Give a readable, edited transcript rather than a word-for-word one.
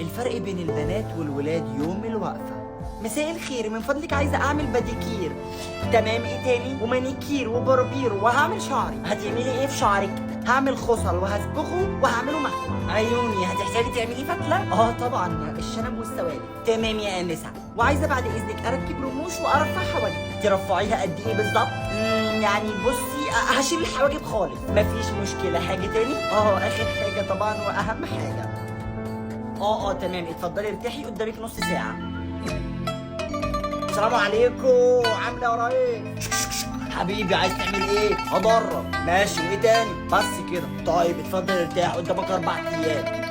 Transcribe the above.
الفرق بين البنات والولاد يوم الوقفة. مساء الخير، من فضلك عايزة أعمل باديكير. تمام، إيه تاني؟ ومانيكير وباربير، وهعمل شعري. هتعملي إيه في شعرك؟ هعمل خصل وهصبغه وهعمله محمر. عيوني هتحتاجي تعملي فتلة؟ طبعا، الشنب والسوالف. تمام يا أنسة. وعايزة بعد إذنك أركب رموش وأرفع حواجب. ترفعيها قد إيه بالظبط؟ يعني بصي، هشيل الحواجب خالص. مفيش مشكلة. حاجة تاني؟ آخر حاجة طبعا وأهم حاجة. تمام، اتفضلي ارتاحي، قدامك نص ساعة. السلام عليكم، عاملة يا ريس؟ حبيبي عايز تعمل ايه؟ هضرب. ماشي، وايه تاني؟ بس كده. طيب اتفضل ارتاح، قدامك 4 ايام.